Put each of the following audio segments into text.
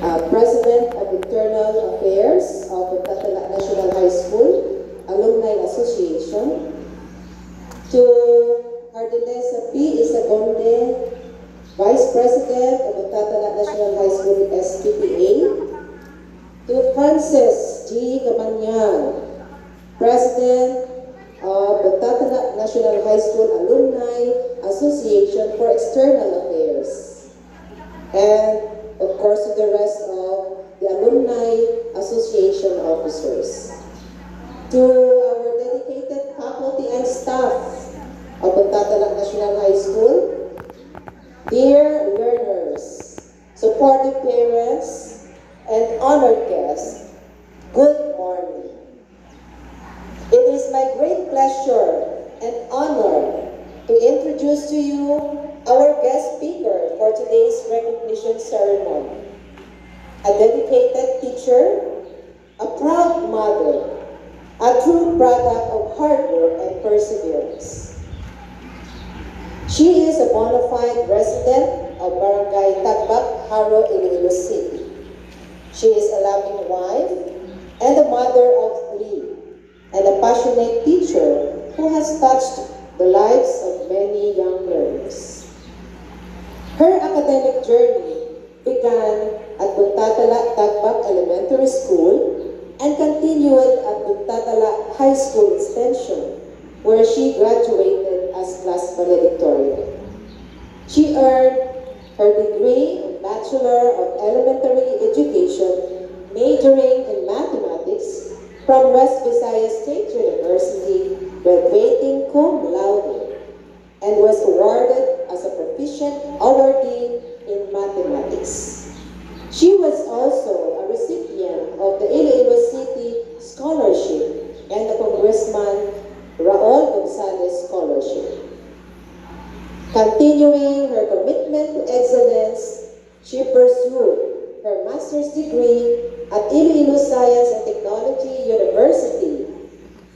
President of Internal Affairs of the Tatala National High School Alumni Association, to Ardelesa P. Isagonde, Vice President of the Tatala National High School SPPA, to Francis G. Gamanyang, President of the Tatala National High School Alumni Association for External Affairs, and of course to the rest of the Alumni Association officers. To our dedicated faculty and staff of the Tatala National High School, dear learners, supportive parents, and honored guests, good morning. It is my great pleasure and honor to introduce to you our guest speaker for today's recognition ceremony, a dedicated teacher, a proud mother, a true product of hard work and perseverance. She is a bona fide resident of Barangay Tagbak, Haro, Iloilo City. She is a loving wife and a mother of 3, and a passionate teacher who has touched the lives of many young learners. Her academic journey began at Buntatala Tagbak Elementary School and continued at Buntatala High School Extension, where she graduated as class valedictorian. She earned her degree in Bachelor of Elementary Education, majoring in mathematics from West Visayas State University, graduating cum laude, and was awarded as a proficient awardee in mathematics. She was also a recipient of the Iloilo City Scholarship and the Congressman Raul Gonzalez Scholarship. Continuing her commitment to excellence, she pursued her master's degree at Iloilo Science and Technology University,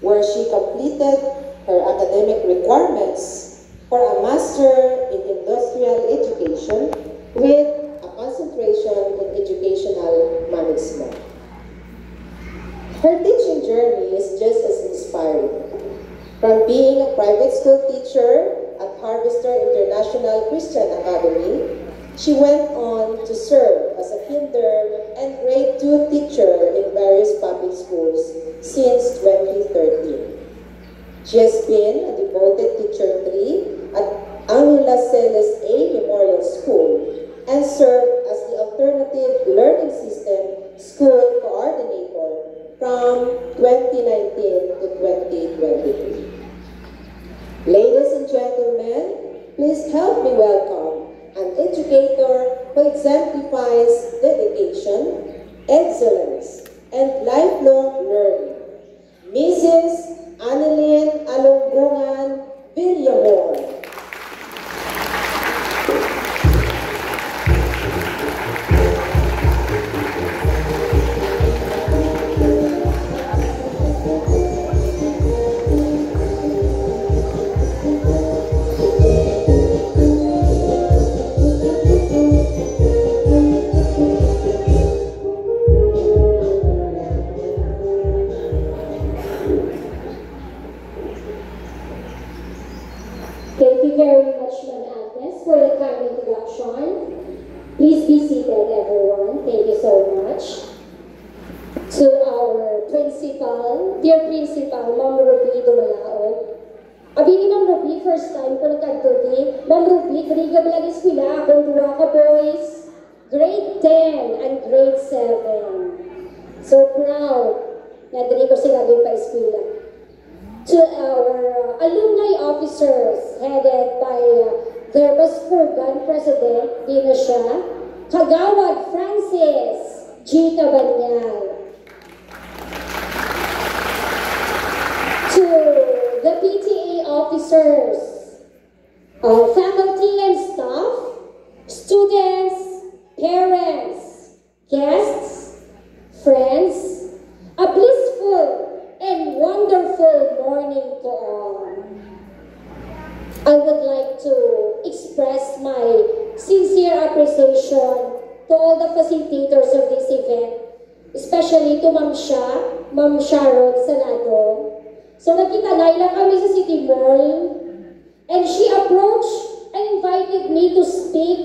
where she completed her academic requirements for a Master in Industrial Education with a concentration in Educational Management. Her teaching journey is just as inspiring. From being a private school teacher at Harvester International Christian Academy, she went on to serve as a kinder and grade 2 teacher in various public schools since 2013. She has been a devoted teacher 3 at Angela Celes A. Memorial School and served as the Alternative Learning System School Coordinator from 2019 to 2023. Ladies and gentlemen, please help me welcome an educator who exemplifies dedication, excellence, and lifelong learning, Mrs. Annalyn Alungungan Villamor. Thank you very much, Ma'am Agnes, for the kind introduction. Please be seated, everyone. Thank you so much. To our principal, dear principal, Ma'am Ruby Dumalao. Abini Ma'am Ruby, first time ko nagkagtudi. Ma'am Ruby, kaniga lang eskwela, akong dua ka boys. Grade 10 and grade 7. So proud na dali ko sila din pa eskwela. To our alumni officers headed by Gervas Furgan, President, Dina siya, Kagawad Francis G. Cabanyal. To the PTA officers, faculty and staff, students, parents, guests, friends, a blissful and wonderful morning to all. I would like to express my sincere appreciation to all the facilitators facilitators of this event, especially to Ma'am Sharon Salado. So nagkita na ilang kami sa City Mall, and she approached and invited me to speak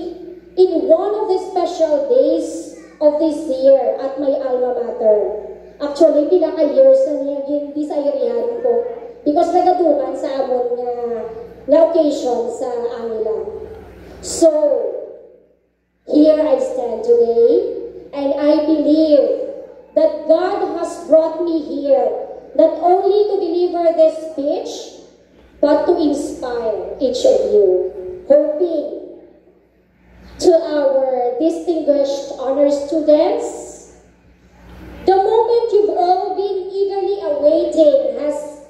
in one of the special days of this year at my alma mater. Actually, pila ka years na niya gisayrihan ko because nagaduman sa amon nga occasion sa Angela. So, here I stand today, and I believe that God has brought me here not only to deliver this speech, but to inspire each of you, hoping to our distinguished honor students, the moment you've all been eagerly awaiting has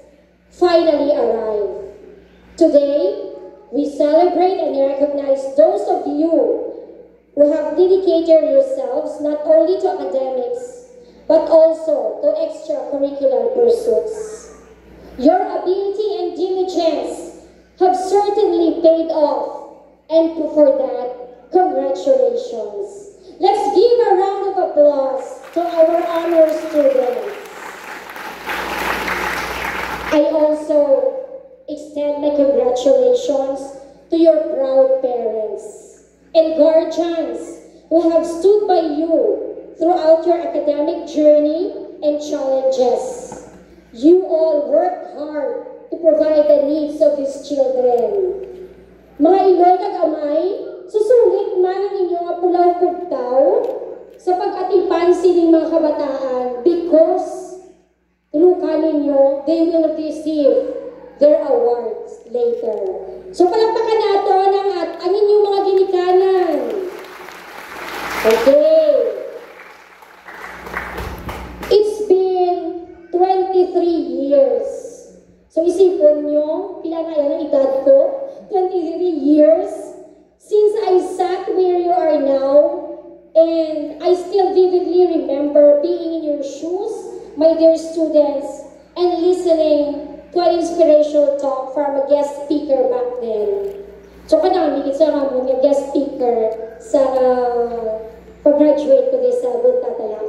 finally arrived. Today, we celebrate and recognize those of you who have dedicated yourselves not only to academics, but also to extracurricular pursuits. Your ability and diligence have certainly paid off, and for that, congratulations. Let's give a round of applause to our honor students. I also extend my congratulations to your proud parents and guardians who have stood by you throughout your academic journey and challenges. You all worked hard to provide the needs of these children. Mga iloy kagamay, susulit man ang inyong apulaw pugtaw sa pag-atipan sining mga kabataan because tulukan ninyo, they will receive their awards later. So palakpakan nato ang inyong mga ginikanan. Okay. It's been 23 years. So isipon nyo, pila na yan ang edad ko? 23 years since I sat where you are now, and I still vividly remember being in your shoes, my dear students, and listening to an inspirational talk from a guest speaker back then. So kanami, it's a guest speaker sa pag-graduate ko din sa Buntatala.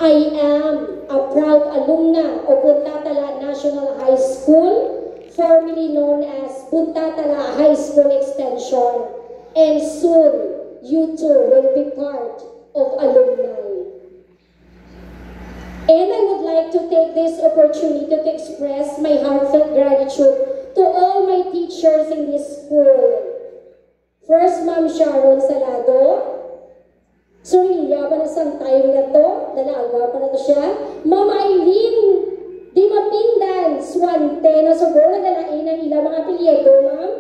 I am a proud alumna of Buntatala National High School, formerly known as Buntatala High School Extension, and soon you too will be part of alumni. And I would like to take this opportunity to express my heartfelt gratitude to all my teachers in this school. First, Ma'am Sharon Salado. Surya pa na sa time na to, dalaga pa na to siya. Ma'am Eileen Di Mapindan, Swante, na siguro nagalain ang ilang mga apelyido, ma'am.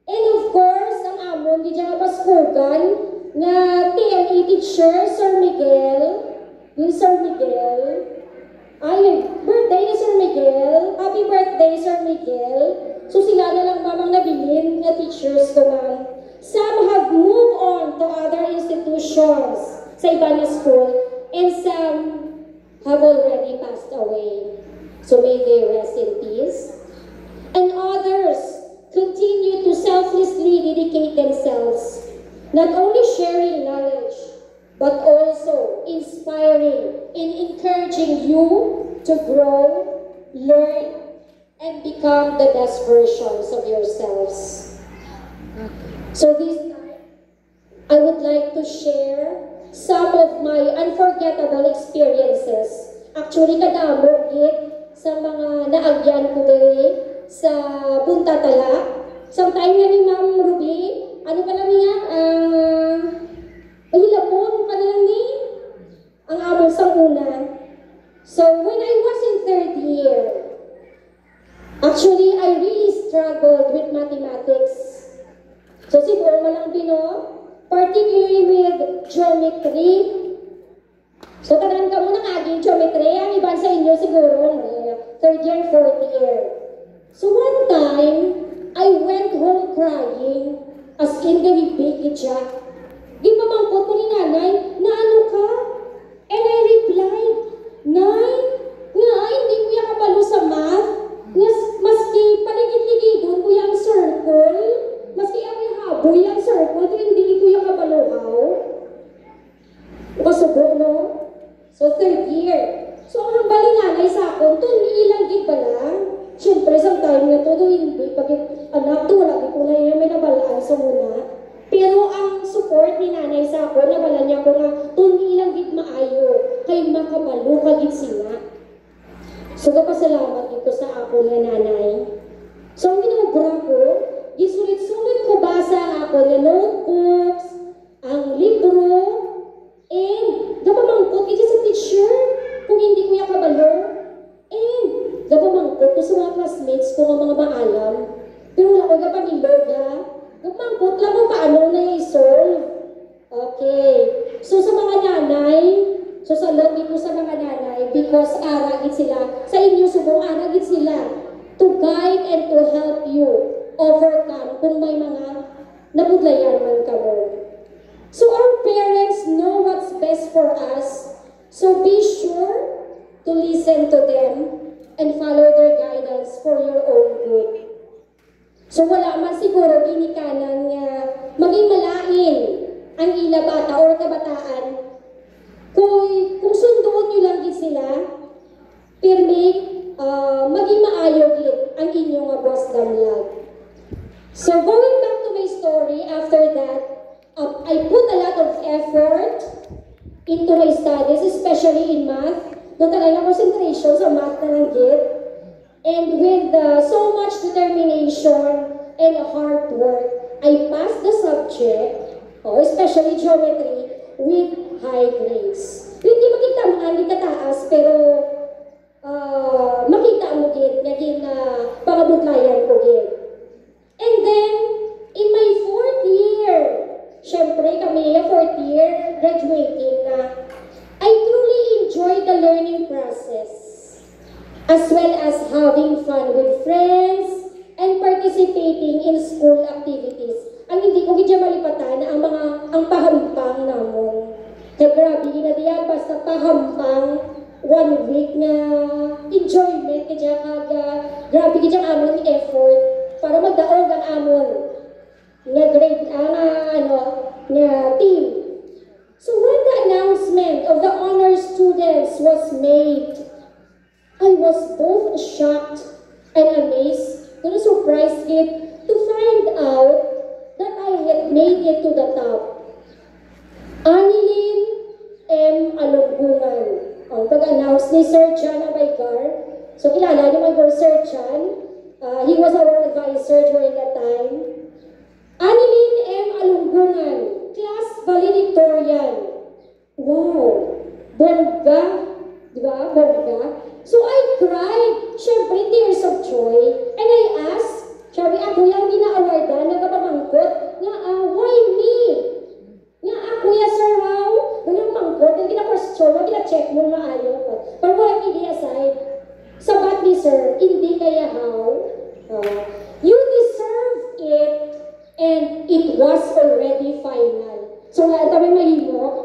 And of course, ang amon, di dyan kapaskugan, na TLE teacher, Sir Miguel. Yung Sir Miguel. Ay, birthday ni Sir Miguel. Happy birthday, Sir Miguel. So sila na lang mamang nabilin na teachers ko, ma'am. Some have moved on to other institutions sa iba na school, and some have already passed away. So may they rest in peace. And others continue to selflessly dedicate themselves, not only sharing knowledge, but also inspiring and encouraging you to grow, learn, and become the best versions of yourselves. So this time, I would like to share some of my unforgettable experiences. Actually, kadamo sa mga naagyan ko diri sa Buntatala. Sometime nga ni Ma'am Ruby, ano ka na niya? Mahilapon ka na lang ni ang among sang una. So, when I was in 3rd year, actually, I really struggled with mathematics. So, siguro malang din, particularly with geometry. So, tanan ka muna ng aging geometry. Ang iban sa inyo siguro, 3rd year, 4th year. So, one time, I went home crying, as in gawibig siya. Di ba mangkot ko ni nanay, na ano ka? And I replied, Nay, nga, hindi ko yung kabalo sa math. Maski paligid-ligidon ko yung circle. Maski ang haboy ang circle, hindi ko yung kabalohaw. Makasubo, no? So, third year. So, ang hambali nanay sa akon, to ilang gig ba lang? Siyempre, sa time na to, hindi, pagit anak to, wala ko na yung may nabalaan sa muna. Pero ang support ni nanay sa ako, nabala niya ko nga, to ilang gig maayo, kay makabalo kagit sila. So, kapasalamat dito sa ako nga nanay. So, ang ginobra ko, gisulit-sulit ko basa ang ako nga notebooks, ang libro, and gapamangkot iti sa teacher kung hindi ko yakabalo. And gapamangkot ko sa mga classmates ko nga mga maalam. Pero wala ko gapamilog ha. Gapamangkot lang kung paano na i-solve. Okay. So sa mga nanay, so sa lagi ko sa mga nanay, because aragit sila, sa inyo subong aragit sila to guide and to help you overcome kung may mga nabudlayan man ka mo. So our parents know what's best for us. So be sure to listen to them and follow their guidance for your own good. So wala man siguro ginikanan nga maging malain ang ila bata or kabataan. Kung sunduon nyo lang din sila, pirmi, maging maayo din ang inyong boss damlag. So going back to my story, after that, I put a lot of effort into my studies, especially in math. Doon talaga concentration sa math na lang git. And with so much determination and hard work, I passed the subject, especially geometry, with high grades. Hindi magkitamaan, hindi kataas, pero makita mo git, naging pangabutlayan ko git. And then, in my fourth year, syempre kami yung fourth year, graduating na, I truly enjoyed the learning process, as well as having fun with friends and participating in school activities. Ang hindi ko gidya malipatan na ang pahampang namon. Kaya grabe, ginadiyan basta pahampang 1 week na enjoyment, kaya grabe gidya amon effort para magdaog ang amon nga grade, nga team. So when the announcement of the honor students was made, I was both shocked and amazed, surprised to find out that I had made it to the top. Annilyn M. Alunggungan, ang pag-announce ni Sir John Abaygar. So kilala niyo mga Sir John. He was our advisor during that time. Annilyn M. Alunggungan, class valedictorian. Wow! Bongga! Diba? Bongga. So I cried, syempre, tears of joy. And I asked, syempre, ako yung gina-awardan, nagpapamangkot, nga, why me? Nga, ako yung sir, how? Nagpapamangkot, yung gina-question, yung gina-check mo maayo ko. Pero wala hindi aside. Sabat ni sir, hindi kaya how? You deserve it, and it was already final. So nga, tabi mahimo,